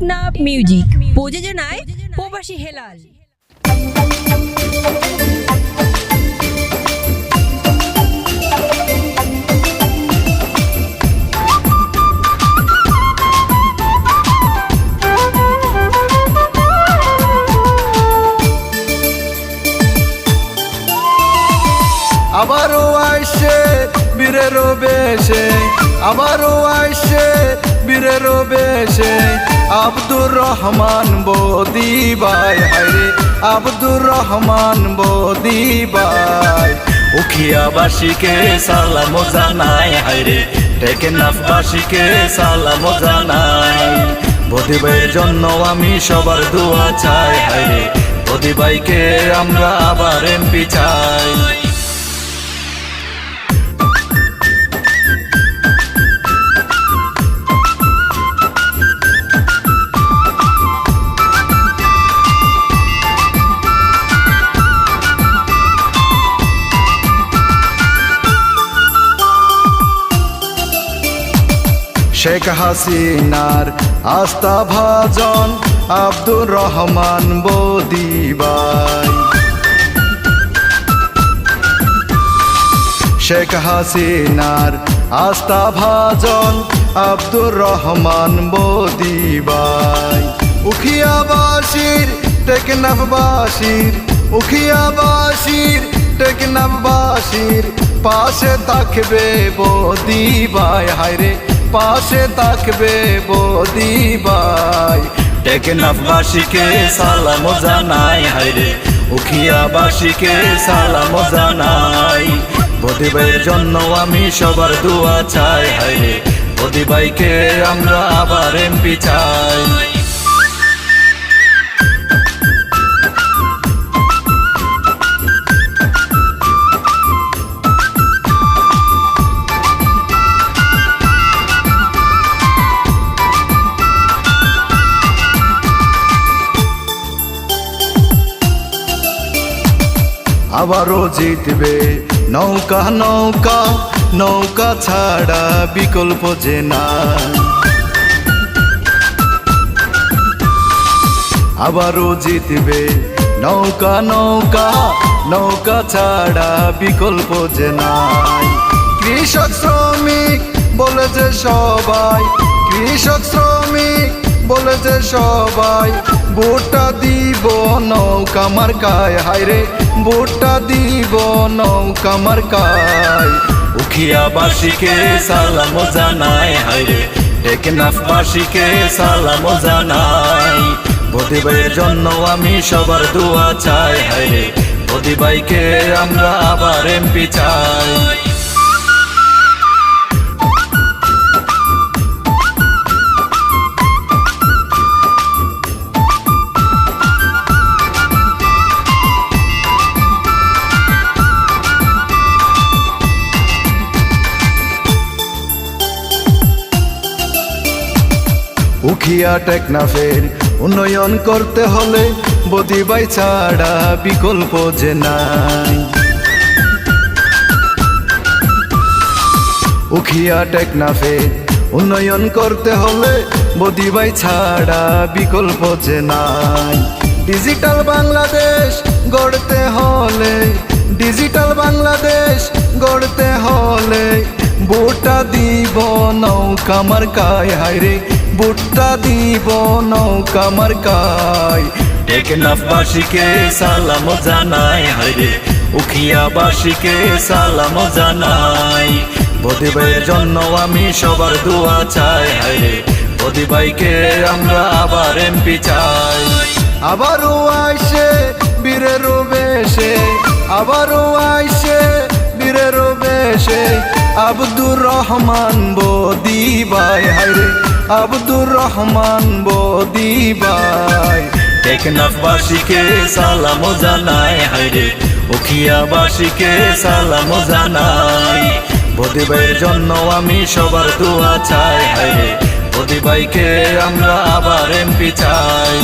Teknaf music প্রযোজনায় প্রবাসী হেলাল। আবারও আইসে বীরের বেশে, আবারও আইসে বীরের বেশে আব্দুর রহমান বদি ভাই, হায়রে আব্দুর রহমান বদি ভাই। উখিয়াবাসীকে সালাম জানাই, হায়রে টেকনাফবাসীকে সালাম জানাই। বদি ভাইয়ের জন্য আমি সবার দোয়া চাই, হায়রে বদি ভাইকে আমরা আবার এমপি চাই। শেখ হাসিনার আস্থা ভাজন আব্দুর রহমান বদি ভাই। শেখ হাসিনার আস্থা ভাজন আব্দুর রহমান বদি ভাই। উখিয়াবাসীর টেকনাফবাসীর, উখিয়াবাসীর টেকনাফবাসীর পাশে থাকবে বদি ভাই, হায়রে পাশে থাকবে বদি ভাই। টেকনাফবাসীকে সালাম জানাই, হায়রে উখিয়াবাসীকে সালাম জানাই। বদি ভাইয়ের জন্য আমি সবার দোয়া চাই, হায়রে বদি ভাইকে আমরা আবার এমপি চাই। আবারও জিতবে নৌকা নৌকা, নৌকা ছাড়া বিকল্প যে নাই। আবারও জিতবে নৌকা নৌকা, নৌকা ছাড়া বিকল্প যে নাই। কৃষক শ্রমিক বলে যে সবাই, কৃষক শ্রমিক বলে যে সবাই ভোটটা দিব নৌকা মার্কায়, হায়রে ভোটটা দিব নৌকা মার্কায়। উখিয়াবাসীকে সালাম জানাই, হায়রে টেকনাফবাসীকে সালাম জানাই। বদি ভাইয়ের জন্য আমি সবার দোয়া চাই, হায়রে বদি ভাইকে আমরা আবার এমপি চাই। উখিয়া টেকনাফের উন্নয়ন করতে হলে বদি ভাই ছাড়া বিকল্প যে নাই। উখিয়া টেকনাফের উন্নয়ন করতে হলে বদি ভাই ছাড়া বিকল্প যে নাই। ডিজিটাল বাংলাদেশ গড়তে হলে, ডিজিটাল বাংলাদেশ গড়তে হলে ভোটটা দিব নৌকা মার্কায়, হায়রে ভোটটা দিব নৌকা মার্কায়। টেকনাফবাসীকে সালাম জানাই, হায়রে উখিয়াবাসীকে সালাম জানাই। বদি ভাইয়ের জন্য আমি সবার দোয়া চাই, হায়রে বদি ভাইকে আমরা আবার এমপি চাই। আবারও আইসে বীরের বেশে, আবারও আইসে বীরের বেশে আব্দুর রহমান বদি ভাই, হায়রে আব্দুর রহমান বদি ভাই। টেকনাফবাসীকে সালাম জানাই, হায়রে উখিয়াবাসীকে সালাম জানাই। বদি ভাইয়ের জন্য আমি সবার দোয়া চাই, হায়রে বদি ভাইকে আমরা আবার এমপি চাই।